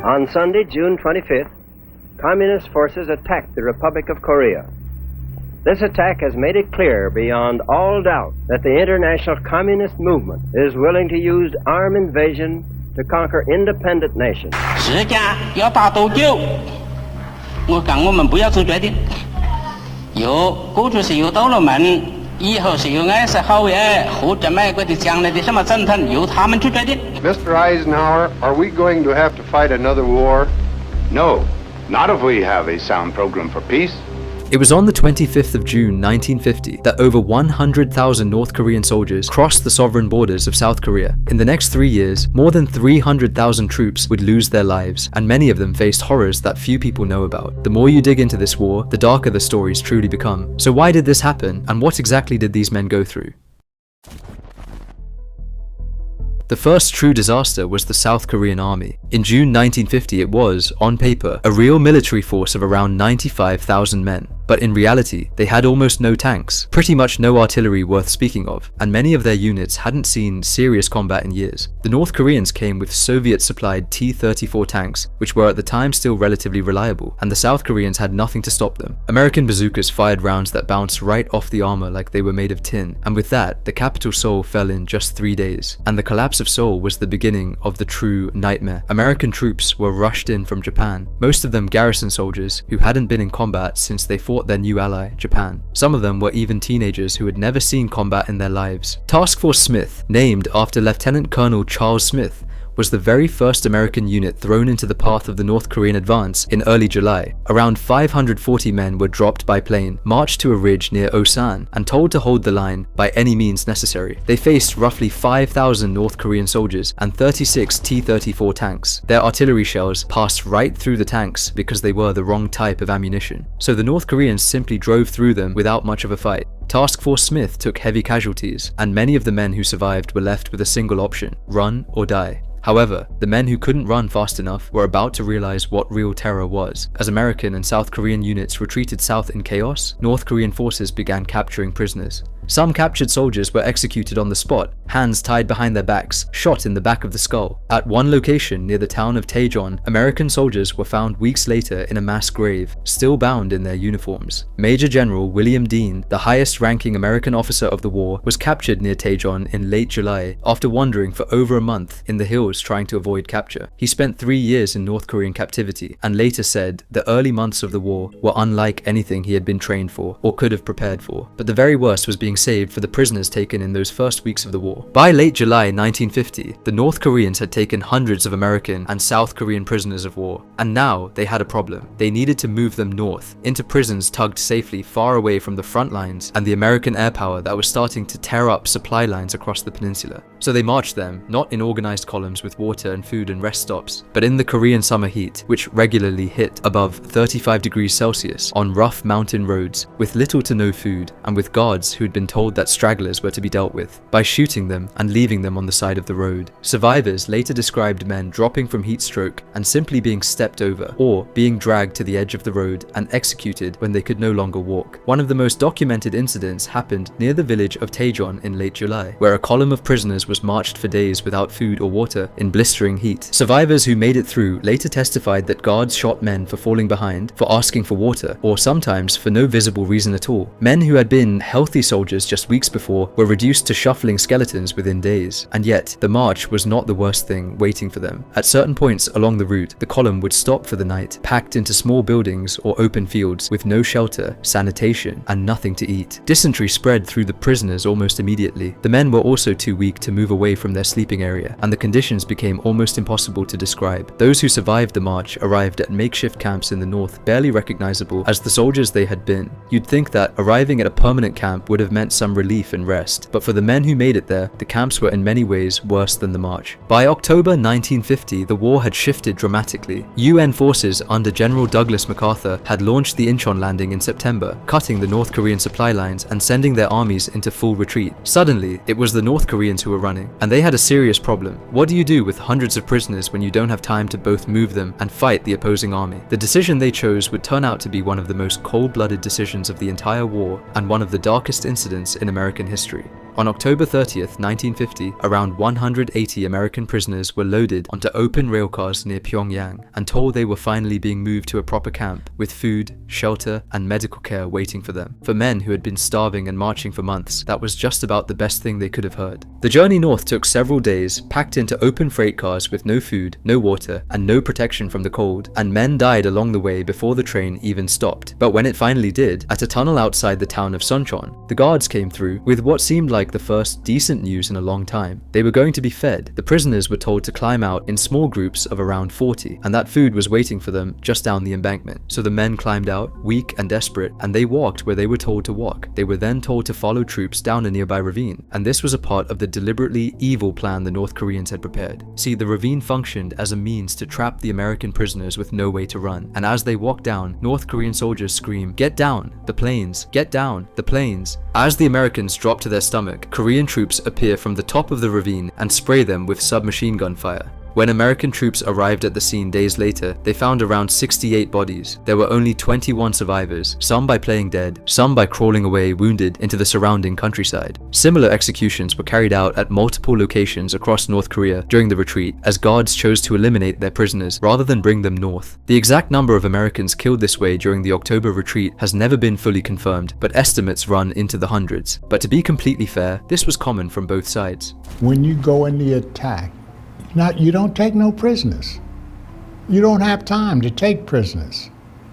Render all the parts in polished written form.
On Sunday, June 25th, Communist forces attacked the Republic of Korea. This attack has made it clear beyond all doubt that the international communist movement is willing to use armed invasion to conquer independent nations. 时间要打多久？我讲我们不要做决定。有，过去是有到了门，以后是有20号月或者美国的将来的什么总统，由他们去决定。Mr. Eisenhower, are we going to have to fight another war? No, not if we have a sound program for peace. It was on the 25th of June 1950 that over 100,000 North Korean soldiers crossed the sovereign borders of South Korea. In the next 3 years, more than 300,000 troops would lose their lives, and many of them faced horrors that few people know about. The more you dig into this war, the darker the stories truly become. So why did this happen, and what exactly did these men go through? The first true disaster was the South Korean army. In June 1950 it was, on paper, a real military force of around 95,000 men. But in reality, they had almost no tanks, pretty much no artillery worth speaking of, and many of their units hadn't seen serious combat in years. The North Koreans came with Soviet-supplied T-34 tanks, which were at the time still relatively reliable, and the South Koreans had nothing to stop them. American bazookas fired rounds that bounced right off the armor like they were made of tin, and with that, the capital Seoul fell in just 3 days. And the collapse of Seoul was the beginning of the true nightmare. American troops were rushed in from Japan, most of them garrison soldiers who hadn't been in combat since they fought their new ally, Japan. Some of them were even teenagers who had never seen combat in their lives. Task Force Smith, named after Lieutenant Colonel Charles Smith, was the very first American unit thrown into the path of the North Korean advance in early July. Around 540 men were dropped by plane, marched to a ridge near Osan, and told to hold the line by any means necessary. They faced roughly 5,000 North Korean soldiers and 36 T-34 tanks. Their artillery shells passed right through the tanks because they were the wrong type of ammunition. So the North Koreans simply drove through them without much of a fight. Task Force Smith took heavy casualties, and many of the men who survived were left with a single option: run or die. However, the men who couldn't run fast enough were about to realize what real terror was. As American and South Korean units retreated south in chaos, North Korean forces began capturing prisoners. Some captured soldiers were executed on the spot, hands tied behind their backs, shot in the back of the skull. At one location near the town of Daejeon, American soldiers were found weeks later in a mass grave, still bound in their uniforms. Major General William Dean, the highest-ranking American officer of the war, was captured near Daejeon in late July after wandering for over a month in the hills trying to avoid capture. He spent 3 years in North Korean captivity and later said the early months of the war were unlike anything he had been trained for or could have prepared for. But the very worst was being saved for the prisoners taken in those first weeks of the war. By late July 1950, the North Koreans had taken hundreds of American and South Korean prisoners of war, and now they had a problem. They needed to move them north, into prisons tugged safely far away from the front lines and the American air power that was starting to tear up supply lines across the peninsula. So they marched them, not in organized columns with water and food and rest stops, but in the Korean summer heat, which regularly hit above 35 degrees Celsius on rough mountain roads, with little to no food, and with guards who'd been told that stragglers were to be dealt with by shooting them and leaving them on the side of the road. Survivors later described men dropping from heat stroke and simply being stepped over, or being dragged to the edge of the road and executed when they could no longer walk. One of the most documented incidents happened near the village of Daejeon in late July, where a column of prisoners was marched for days without food or water in blistering heat. Survivors who made it through later testified that guards shot men for falling behind, for asking for water, or sometimes for no visible reason at all. Men who had been healthy soldiers just weeks before were reduced to shuffling skeletons within days. And yet, the march was not the worst thing waiting for them. At certain points along the route, the column would stop for the night, packed into small buildings or open fields with no shelter, sanitation, and nothing to eat. Dysentery spread through the prisoners almost immediately. The men were also too weak to move away from their sleeping area, and the conditions became almost impossible to describe. Those who survived the march arrived at makeshift camps in the north, barely recognizable as the soldiers they had been. You'd think that arriving at a permanent camp would have meant some relief and rest, but for the men who made it there, the camps were in many ways worse than the march. By October 1950, the war had shifted dramatically. UN forces under General Douglas MacArthur had launched the Incheon landing in September, cutting the North Korean supply lines and sending their armies into full retreat. Suddenly, it was the North Koreans who were running, and they had a serious problem. What do you do with hundreds of prisoners when you don't have time to both move them and fight the opposing army? The decision they chose would turn out to be one of the most cold-blooded decisions of the entire war and one of the darkest incidents in American history. On October 30th, 1950, around 180 American prisoners were loaded onto open railcars near Pyongyang and told they were finally being moved to a proper camp with food, shelter, and medical care waiting for them. For men who had been starving and marching for months, that was just about the best thing they could have heard. The journey north took several days, packed into open freight cars with no food, no water, and no protection from the cold, and men died along the way before the train even stopped. But when it finally did, at a tunnel outside the town of Sunchon, the guards came through with what seemed like the first decent news in a long time. They were going to be fed. The prisoners were told to climb out in small groups of around 40, and that food was waiting for them just down the embankment. So the men climbed out, weak and desperate, and they walked where they were told to walk. They were then told to follow troops down a nearby ravine, and this was a part of the deliberately evil plan the North Koreans had prepared. See, the ravine functioned as a means to trap the American prisoners with no way to run, and as they walked down, North Korean soldiers scream, "Get down, the planes! Get down, the planes!" As the Americans drop to their stomach, Korean troops appear from the top of the ravine and spray them with submachine gun fire. When American troops arrived at the scene days later, they found around 68 bodies. There were only 21 survivors, some by playing dead, some by crawling away wounded into the surrounding countryside. Similar executions were carried out at multiple locations across North Korea during the retreat, as guards chose to eliminate their prisoners rather than bring them north. The exact number of Americans killed this way during the October retreat has never been fully confirmed, but estimates run into the hundreds. But to be completely fair, this was common from both sides. When you go in the attack, you don't take no prisoners. You don't have time to take prisoners.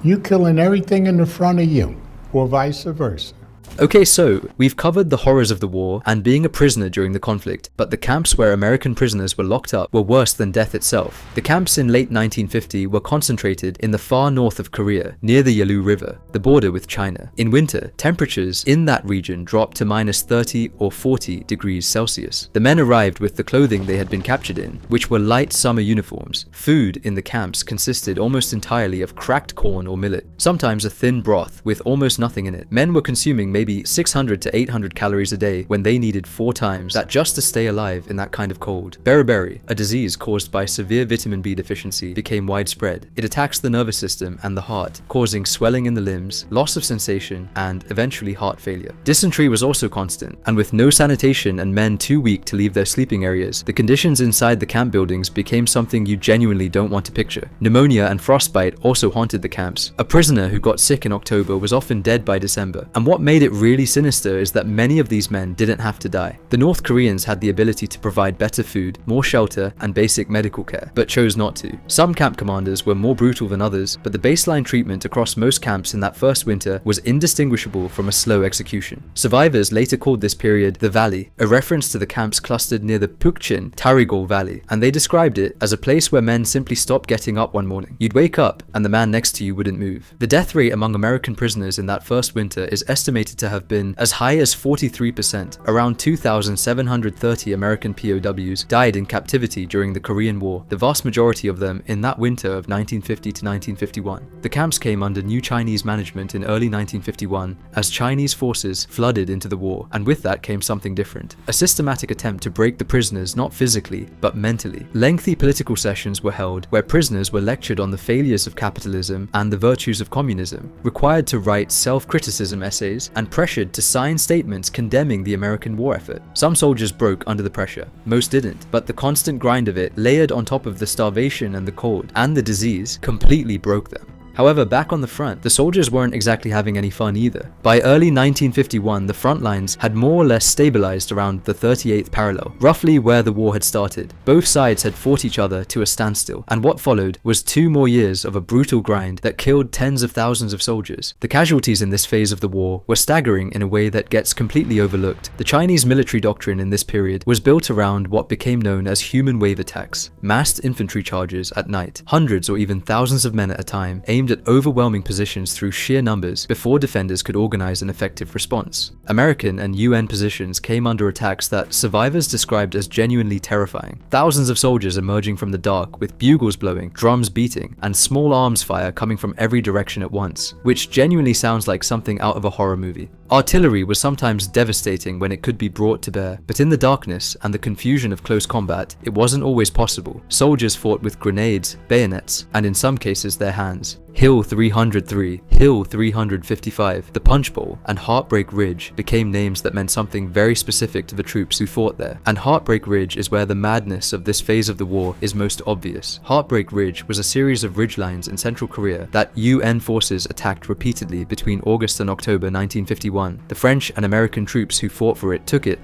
You killing everything in the front of you, or vice versa. Okay, so we've covered the horrors of the war and being a prisoner during the conflict, but the camps where American prisoners were locked up were worse than death itself. The camps in late 1950 were concentrated in the far north of Korea, near the Yalu River, the border with China. In winter, temperatures in that region dropped to -30 or 40 degrees Celsius. The men arrived with the clothing they had been captured in, which were light summer uniforms. Food in the camps consisted almost entirely of cracked corn or millet, sometimes a thin broth with almost nothing in it. Men were consuming maybe 600 to 800 calories a day when they needed 4 times that just to stay alive in that kind of cold. Beriberi, a disease caused by severe vitamin B deficiency, became widespread. It attacks the nervous system and the heart, causing swelling in the limbs, loss of sensation, and eventually heart failure. Dysentery was also constant, and with no sanitation and men too weak to leave their sleeping areas, the conditions inside the camp buildings became something you genuinely don't want to picture. Pneumonia and frostbite also haunted the camps. A prisoner who got sick in October was often dead by December, and what made it really sinister is that many of these men didn't have to die. The North Koreans had the ability to provide better food, more shelter, and basic medical care, but chose not to. Some camp commanders were more brutal than others, but the baseline treatment across most camps in that first winter was indistinguishable from a slow execution. Survivors later called this period the Valley, a reference to the camps clustered near the Pukchin Tarigol Valley, and they described it as a place where men simply stopped getting up one morning. You'd wake up, and the man next to you wouldn't move. The death rate among American prisoners in that first winter is estimated to have been as high as 43%. Around 2,730 American POWs died in captivity during the Korean War, the vast majority of them in that winter of 1950 to 1951. The camps came under new Chinese management in early 1951 as Chinese forces flooded into the war, and with that came something different. A systematic attempt to break the prisoners not physically, but mentally. Lengthy political sessions were held where prisoners were lectured on the failures of capitalism and the virtues of communism, required to write self-criticism essays, and pressured to sign statements condemning the American war effort. Some soldiers broke under the pressure, most didn't, but the constant grind of it, layered on top of the starvation and the cold and the disease, completely broke them. However, back on the front, the soldiers weren't exactly having any fun either. By early 1951, the front lines had more or less stabilized around the 38th parallel, roughly where the war had started. Both sides had fought each other to a standstill, and what followed was 2 more years of a brutal grind that killed tens of thousands of soldiers. The casualties in this phase of the war were staggering in a way that gets completely overlooked. The Chinese military doctrine in this period was built around what became known as human wave attacks, massed infantry charges at night, hundreds or even thousands of men at a time, aimed at overwhelming positions through sheer numbers before defenders could organize an effective response. American and UN positions came under attacks that survivors described as genuinely terrifying. Thousands of soldiers emerging from the dark with bugles blowing, drums beating, and small arms fire coming from every direction at once, which genuinely sounds like something out of a horror movie. Artillery was sometimes devastating when it could be brought to bear, but in the darkness and the confusion of close combat, it wasn't always possible. Soldiers fought with grenades, bayonets, and in some cases their hands. Hill 303, Hill 355, the Punch Bowl, and Heartbreak Ridge became names that meant something very specific to the troops who fought there. And Heartbreak Ridge is where the madness of this phase of the war is most obvious. Heartbreak Ridge was a series of ridgelines in Central Korea that UN forces attacked repeatedly between August and October 1951. The French and American troops who fought for it, took it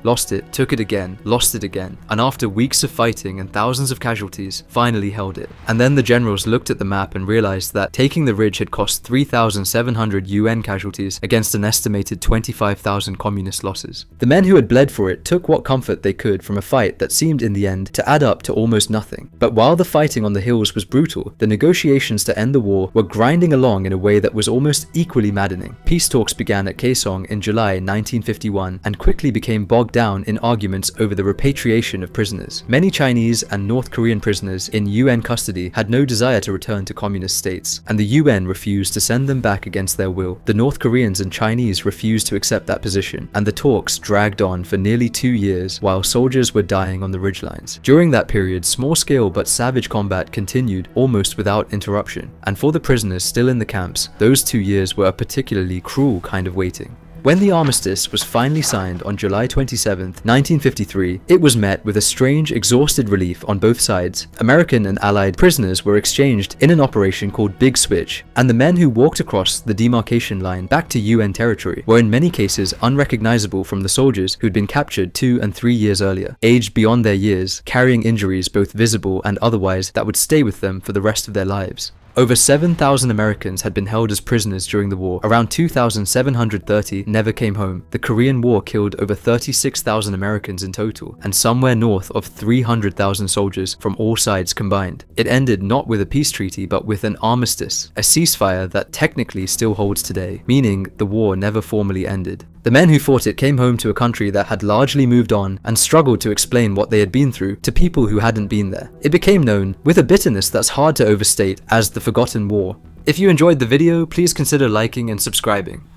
again, lost it again, and after weeks of fighting and thousands of casualties, finally held it. And then the generals looked at the map and realized that taking the ridge had cost 3,700 UN casualties against an estimated 25,000 communist losses. The men who had bled for it took what comfort they could from a fight that seemed in the end to add up to almost nothing. But while the fighting on the hills was brutal, the negotiations to end the war were grinding along in a way that was almost equally maddening. Peace talks began at Kaesong in July 1951 and quickly became bogged down in arguments over the repatriation of prisoners. Many Chinese and North Korean prisoners in UN custody had no desire to return to communist states, and the UN refused to send them back against their will. The North Koreans and Chinese refused to accept that position, and the talks dragged on for nearly 2 years while soldiers were dying on the ridgelines. During that period, small-scale but savage combat continued almost without interruption, and for the prisoners still in the camps, those 2 years were a particularly cruel kind of waiting. When the armistice was finally signed on July 27, 1953, it was met with a strange, exhausted relief on both sides. American and Allied prisoners were exchanged in an operation called Big Switch, and the men who walked across the demarcation line back to UN territory were in many cases unrecognizable from the soldiers who'd been captured 2 and 3 years earlier, aged beyond their years, carrying injuries both visible and otherwise that would stay with them for the rest of their lives. Over 7,000 Americans had been held as prisoners during the war. Around 2,730 never came home. The Korean War killed over 36,000 Americans in total, and somewhere north of 300,000 soldiers from all sides combined. It ended not with a peace treaty, but with an armistice, a ceasefire that technically still holds today, meaning the war never formally ended. The men who fought it came home to a country that had largely moved on and struggled to explain what they had been through to people who hadn't been there. It became known, with a bitterness that's hard to overstate, as the Forgotten War. If you enjoyed the video, please consider liking and subscribing.